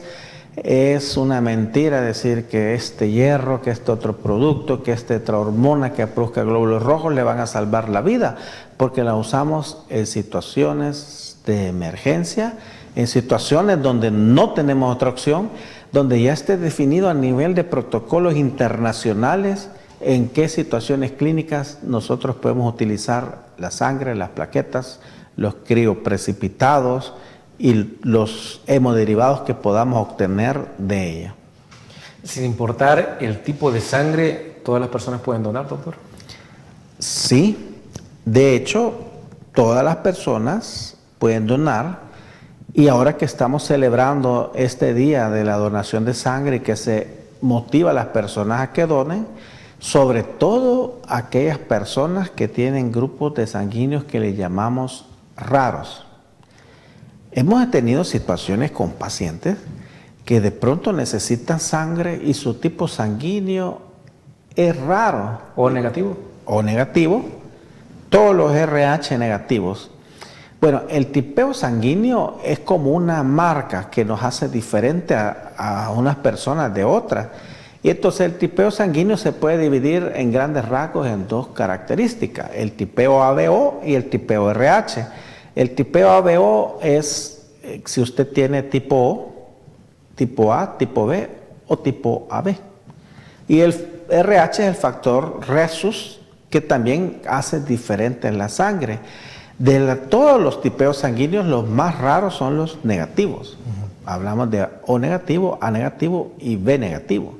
es una mentira decir que este hierro, que este otro producto, que esta otra hormona que produzca glóbulos rojos le van a salvar la vida, porque la usamos en situaciones de emergencia, en situaciones donde no tenemos otra opción, donde ya esté definido a nivel de protocolos internacionales en qué situaciones clínicas nosotros podemos utilizar la sangre, las plaquetas, los crioprecipitados y los hemoderivados que podamos obtener de ella. Sin importar el tipo de sangre, ¿todas las personas pueden donar, doctor? Sí, de hecho, todas las personas pueden donar, y ahora que estamos celebrando este día de la donación de sangre y que se motiva a las personas a que donen, sobre todo aquellas personas que tienen grupos de sanguíneos que le llamamos raros. Hemos tenido situaciones con pacientes que de pronto necesitan sangre y su tipo sanguíneo es raro. ¿O negativo? O negativo. Todos los RH negativos. Bueno, el tipeo sanguíneo es como una marca que nos hace diferente a unas personas de otras. Y entonces el tipeo sanguíneo se puede dividir en grandes rasgos en dos características: el tipeo ABO y el tipeo RH. El tipeo ABO es si usted tiene tipo O, tipo A, tipo B o tipo AB. Y el RH es el factor Rhesus, que también hace diferente en la sangre. Todos los tipeos sanguíneos, los más raros son los negativos. Hablamos de O negativo, A negativo y B negativo.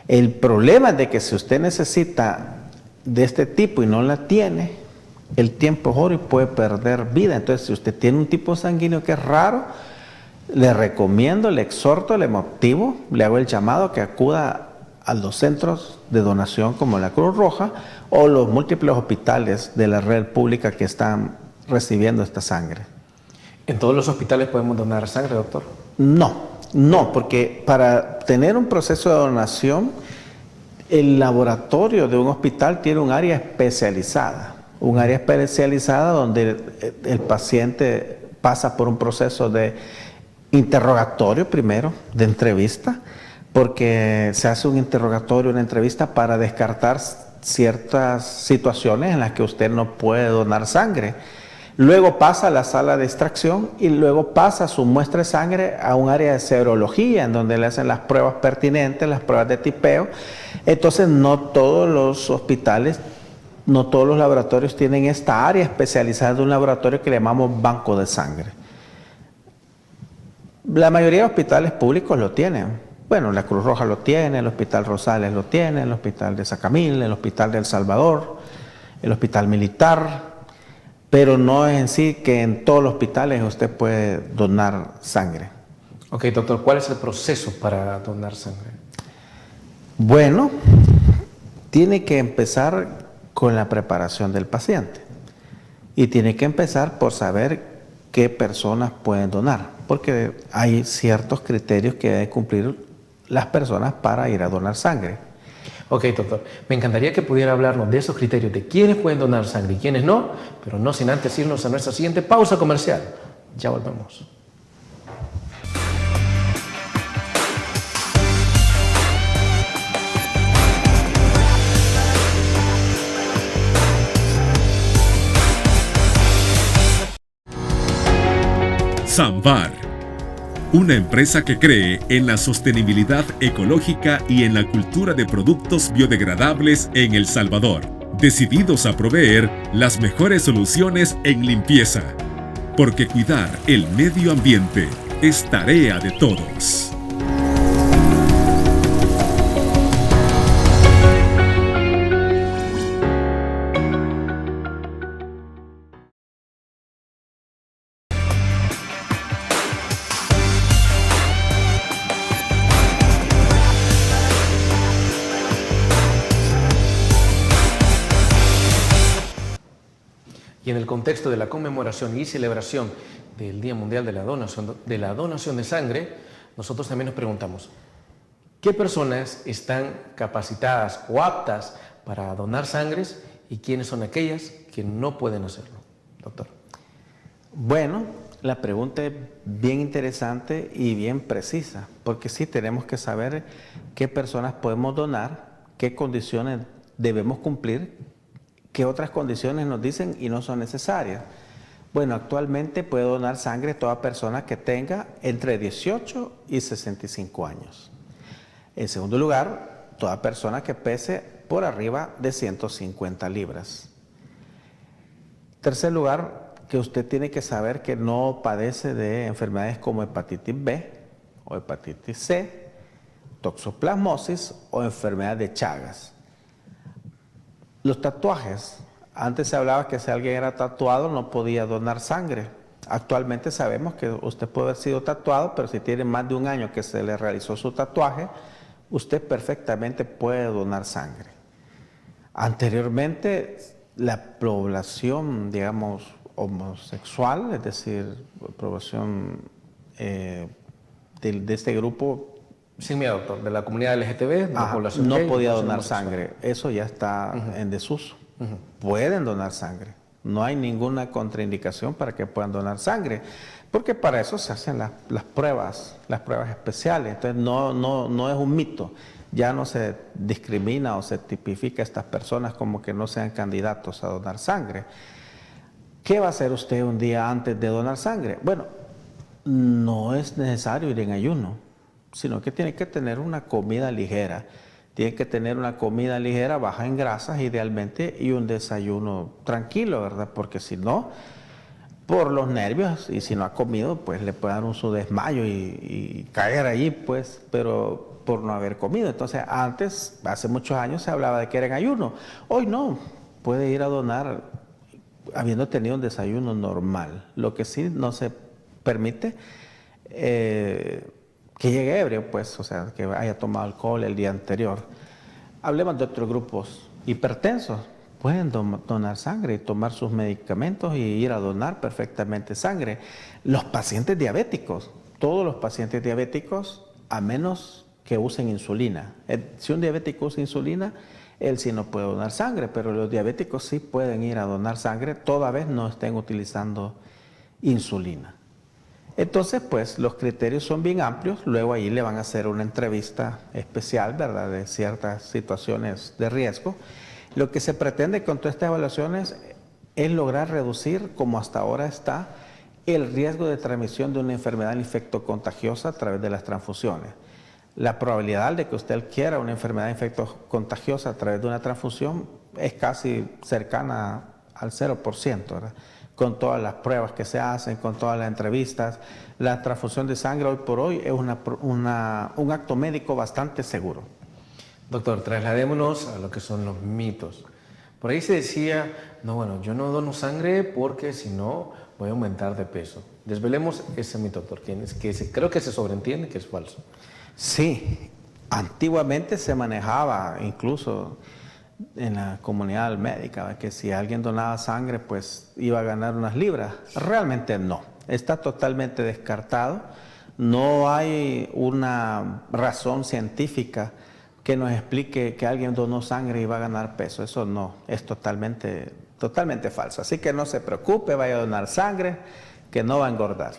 El problema es de que si usted necesita de este tipo y no la tiene, el tiempo es oro y puede perder vida. Entonces, si usted tiene un tipo sanguíneo que es raro, le recomiendo, le exhorto, le motivo, le hago el llamado que acuda a los centros de donación como la Cruz Roja o los múltiples hospitales de la red pública que están recibiendo esta sangre. ¿En todos los hospitales podemos donar sangre, doctor? No, porque para tener un proceso de donación, el laboratorio de un hospital tiene un área especializada. Un área especializada donde el paciente pasa por un proceso de interrogatorio primero, de entrevista, porque se hace un interrogatorio, una entrevista para descartar ciertas situaciones en las que usted no puede donar sangre. Luego pasa a la sala de extracción y luego pasa su muestra de sangre a un área de serología en donde le hacen las pruebas pertinentes, las pruebas de tipeo. Entonces no todos los hospitales, no todos los laboratorios tienen esta área especializada de un laboratorio que le llamamos banco de sangre. La mayoría de hospitales públicos lo tienen. Bueno, la Cruz Roja lo tiene, el Hospital Rosales lo tiene, el Hospital de Sacamil, el Hospital de El Salvador, el Hospital Militar, pero no es en sí que en todos los hospitales usted puede donar sangre. Ok, doctor, ¿cuál es el proceso para donar sangre? Bueno, tiene que empezar con la preparación del paciente y tiene que empezar por saber qué personas pueden donar, porque hay ciertos criterios que deben cumplir las personas para ir a donar sangre. Ok, doctor, me encantaría que pudiera hablarnos de esos criterios, de quiénes pueden donar sangre y quiénes no, pero no sin antes irnos a nuestra siguiente pausa comercial. Ya volvemos. Samvar, una empresa que cree en la sostenibilidad ecológica y en la cultura de productos biodegradables en El Salvador, decididos a proveer las mejores soluciones en limpieza, porque cuidar el medio ambiente es tarea de todos. Y en el contexto de la conmemoración y celebración del Día Mundial de la Donación de Sangre, nosotros también nos preguntamos, ¿qué personas están capacitadas o aptas para donar sangres y quiénes son aquellas que no pueden hacerlo? Doctor. Bueno, la pregunta es bien interesante y bien precisa, porque sí tenemos que saber qué personas podemos donar, qué condiciones debemos cumplir, qué otras condiciones nos dicen y no son necesarias. Bueno, actualmente puede donar sangre toda persona que tenga entre 18 y 65 años. En segundo lugar, toda persona que pese por arriba de 150 libras. Tercer lugar, que usted tiene que saber que no padece de enfermedades como hepatitis B o hepatitis C, toxoplasmosis o enfermedad de Chagas. Los tatuajes. Antes se hablaba que si alguien era tatuado no podía donar sangre. Actualmente sabemos que usted puede haber sido tatuado, pero si tiene más de un año que se le realizó su tatuaje, usted perfectamente puede donar sangre. Anteriormente, la población, digamos, homosexual, es decir, población de este grupo, Sin miedo, doctor, de la comunidad LGTB, de la población no gay, podía población donar homosexual. sangre. Eso ya está en desuso. Pueden donar sangre. No hay ninguna contraindicación para que puedan donar sangre, porque para eso se hacen las pruebas especiales. Entonces no es un mito. Ya no se discrimina o se tipifica a estas personas como que no sean candidatos a donar sangre. ¿Qué va a hacer usted un día antes de donar sangre? Bueno, no es necesario ir en ayuno, sino que tiene que tener una comida ligera. Tiene que tener una comida ligera, baja en grasas idealmente, y un desayuno tranquilo, ¿verdad? Porque si no, por los nervios, y si no ha comido, pues le puede dar un su desmayo y caer allí, pues, pero por no haber comido. Entonces, antes, hace muchos años, se hablaba de que era en ayuno. Hoy no, puede ir a donar habiendo tenido un desayuno normal. Lo que sí no se permite que llegue ebrio, pues, o sea, que haya tomado alcohol el día anterior. Hablemos de otros grupos hipertensos. Pueden donar sangre y tomar sus medicamentos y ir a donar perfectamente sangre. Los pacientes diabéticos, todos los pacientes diabéticos, a menos que usen insulina. Si un diabético usa insulina, él sí no puede donar sangre, pero los diabéticos sí pueden ir a donar sangre toda vez no estén utilizando insulina. Entonces, pues, los criterios son bien amplios. Luego ahí le van a hacer una entrevista especial, ¿verdad?, de ciertas situaciones de riesgo. Lo que se pretende con todas estas evaluaciones es lograr reducir, como hasta ahora está, el riesgo de transmisión de una enfermedad infectocontagiosa a través de las transfusiones. La probabilidad de que usted adquiera una enfermedad infectocontagiosa a través de una transfusión es casi cercana al 0%, ¿verdad?, con todas las pruebas que se hacen, con todas las entrevistas. La transfusión de sangre hoy por hoy es un acto médico bastante seguro. Doctor, trasladémonos a lo que son los mitos. Por ahí se decía, no, bueno, yo no dono sangre porque si no voy a aumentar de peso. Desvelemos ese mito, doctor, creo que se sobreentiende que es falso. Sí, antiguamente se manejaba incluso en la comunidad médica que si alguien donaba sangre pues iba a ganar unas libras. Realmente no, está totalmente descartado. No hay una razón científica que nos explique que alguien donó sangre y va a ganar peso. Eso no, es totalmente falso. Así que no se preocupe, vaya a donar sangre, que no va a engordar.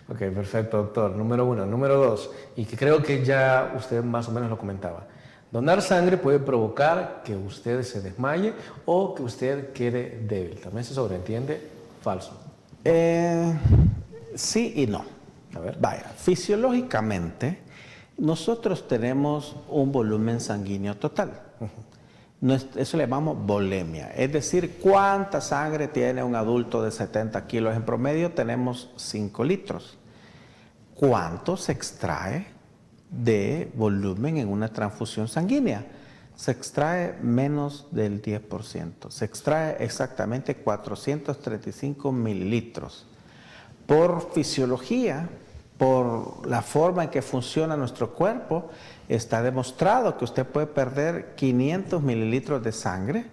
Ok, perfecto, doctor. Número 1. Número 2, y que creo que ya usted más o menos lo comentaba. Donar sangre puede provocar que usted se desmaye o que usted quede débil. ¿También se sobreentiende? Falso. Sí y no. A ver. Vaya, fisiológicamente, nosotros tenemos un volumen sanguíneo total. Eso le llamamos volemia, es decir, cuánta sangre tiene un adulto de 70 kilos en promedio, tenemos 5 litros. ¿Cuánto se extrae de volumen en una transfusión sanguínea? Se extrae menos del 10%, se extrae exactamente 435 mililitros. Por fisiología, por la forma en que funciona nuestro cuerpo, está demostrado que usted puede perder 500 mililitros de sangre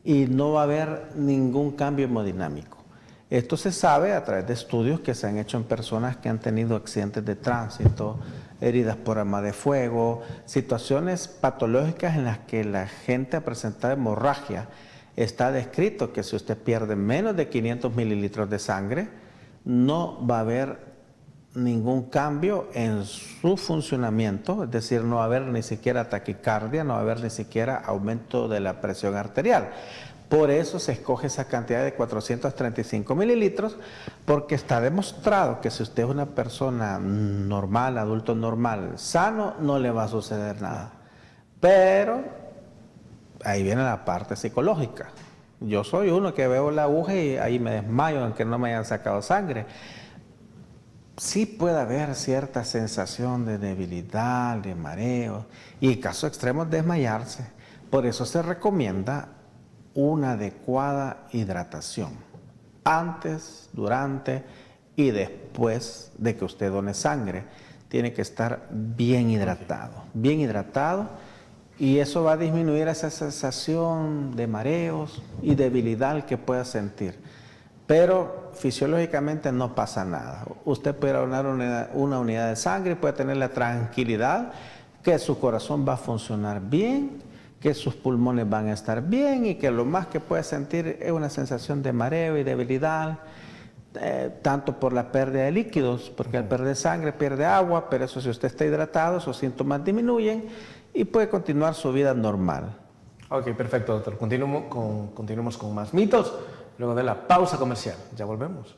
y no va a haber ningún cambio hemodinámico. Esto se sabe a través de estudios que se han hecho en personas que han tenido accidentes de tránsito, heridas por arma de fuego, situaciones patológicas en las que la gente ha presentado hemorragia. Está descrito que si usted pierde menos de 500 mililitros de sangre, no va a haber ningún cambio en su funcionamiento, es decir, no va a haber ni siquiera taquicardia, no va a haber ni siquiera aumento de la presión arterial. Por eso se escoge esa cantidad de 435 mililitros, porque está demostrado que si usted es una persona normal, adulto normal, sano, no le va a suceder nada. Pero ahí viene la parte psicológica. Yo soy uno que veo la aguja y ahí me desmayo, aunque no me hayan sacado sangre. Sí puede haber cierta sensación de debilidad, de mareo y en caso extremo desmayarse. Por eso se recomienda una adecuada hidratación antes, durante y después de que usted done sangre. Tiene que estar bien hidratado y eso va a disminuir esa sensación de mareos y debilidad que pueda sentir. Pero fisiológicamente no pasa nada. Usted puede donar una unidad de sangre, puede tener la tranquilidad que su corazón va a funcionar bien, que sus pulmones van a estar bien y que lo más que puede sentir es una sensación de mareo y debilidad, tanto por la pérdida de líquidos, porque al perder sangre pierde agua, pero eso si usted está hidratado, esos síntomas disminuyen y puede continuar su vida normal. Ok, perfecto, doctor. Continuemos con más mitos. Luego de la pausa comercial. Ya volvemos.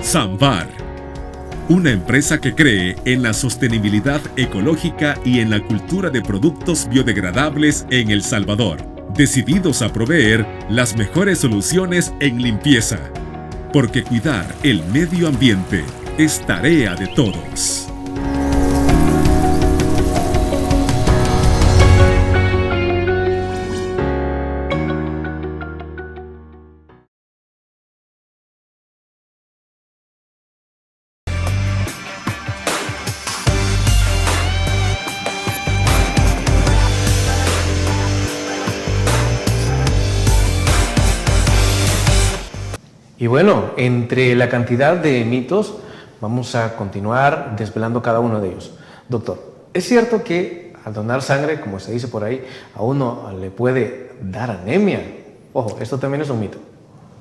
Samvar, una empresa que cree en la sostenibilidad ecológica y en la cultura de productos biodegradables en El Salvador, decididos a proveer las mejores soluciones en limpieza. Porque cuidar el medio ambiente es tarea de todos. Y bueno, entre la cantidad de mitos, vamos a continuar desvelando cada uno de ellos. Doctor, ¿es cierto que al donar sangre, como se dice por ahí, a uno le puede dar anemia? Ojo, esto también es un mito.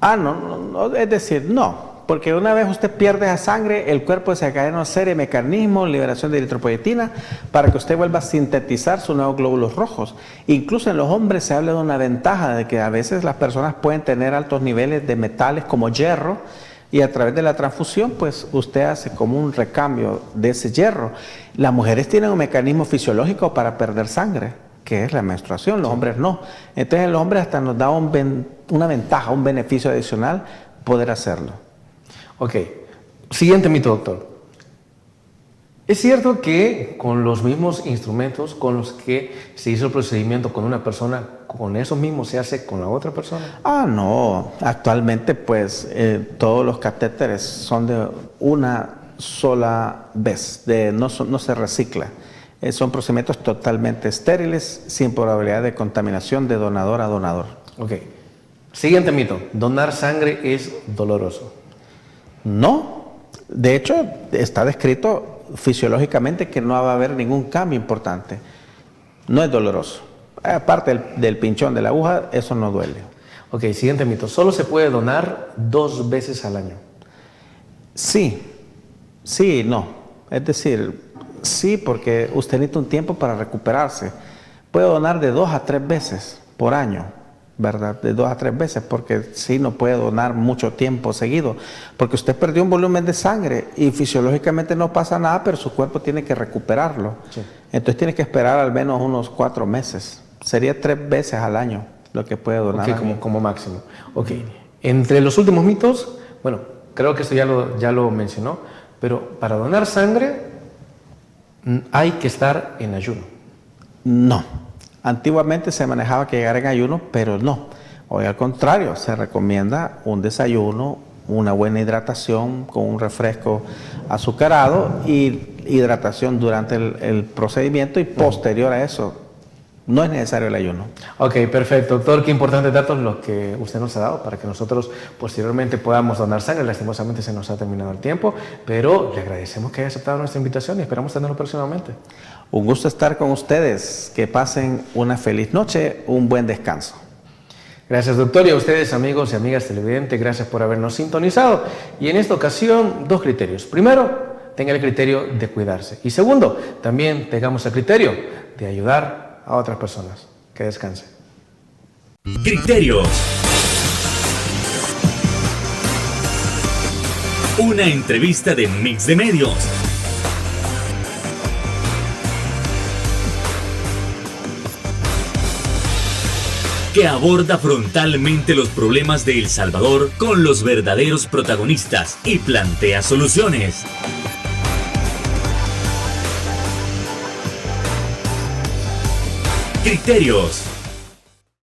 No, es decir, no. Porque una vez usted pierde esa sangre, el cuerpo desencadena una serie de mecanismos, liberación de eritropoyetina, para que usted vuelva a sintetizar sus nuevos glóbulos rojos. Incluso en los hombres se habla de una ventaja de que a veces las personas pueden tener altos niveles de metales como hierro, y a través de la transfusión, pues usted hace como un recambio de ese hierro. Las mujeres tienen un mecanismo fisiológico para perder sangre, que es la menstruación, los hombres no. Entonces los hombres hasta nos da una ventaja, un beneficio adicional poder hacerlo. Ok, siguiente mito, doctor. ¿Es cierto que con los mismos instrumentos con los que se hizo el procedimiento con una persona, con esos mismos se hace con la otra persona? No. Actualmente, pues, todos los catéteres son de una sola vez, no se recicla. Son procedimientos totalmente estériles, sin probabilidad de contaminación de donador a donador. Ok. Siguiente mito. ¿Donar sangre es doloroso? No, De hecho, está descrito fisiológicamente que no va a haber ningún cambio importante. No es doloroso. Aparte del pinchón de la aguja, eso no duele. Ok, siguiente mito. ¿Solo se puede donar 2 veces al año? Sí, sí, no. Es decir, sí, porque usted necesita un tiempo para recuperarse. Puede donar de 2 a 3 veces por año, ¿verdad? De 2 a 3 veces, porque sí no puede donar mucho tiempo seguido, porque usted perdió un volumen de sangre y fisiológicamente no pasa nada, pero su cuerpo tiene que recuperarlo. Sí. Entonces tiene que esperar al menos unos 4 meses. Sería 3 veces al año lo que puede donar. Ok, como máximo. Ok, entre los últimos mitos, bueno, creo que esto ya lo mencionó, pero para donar sangre hay que estar en ayuno. No. Antiguamente se manejaba que llegara en ayuno, pero no. Hoy al contrario, se recomienda un desayuno, una buena hidratación con un refresco azucarado y hidratación durante el procedimiento y posterior a eso. No es necesario el ayuno. Ok, perfecto. Doctor, qué importantes datos los que usted nos ha dado para que nosotros posteriormente podamos donar sangre. Lastimosamente se nos ha terminado el tiempo, pero le agradecemos que haya aceptado nuestra invitación y esperamos tenerlo próximamente. Un gusto estar con ustedes. Que pasen una feliz noche, un buen descanso. Gracias, doctor, y a ustedes, amigos y amigas televidentes, gracias por habernos sintonizado. Y en esta ocasión, 2 criterios. Primero, tenga el criterio de cuidarse. Y segundo, también tengamos el criterio de ayudar a otras personas. Que descanse. Criterios. Una entrevista de Mix de Medios. Que aborda frontalmente los problemas de El Salvador con los verdaderos protagonistas y plantea soluciones. Criterios.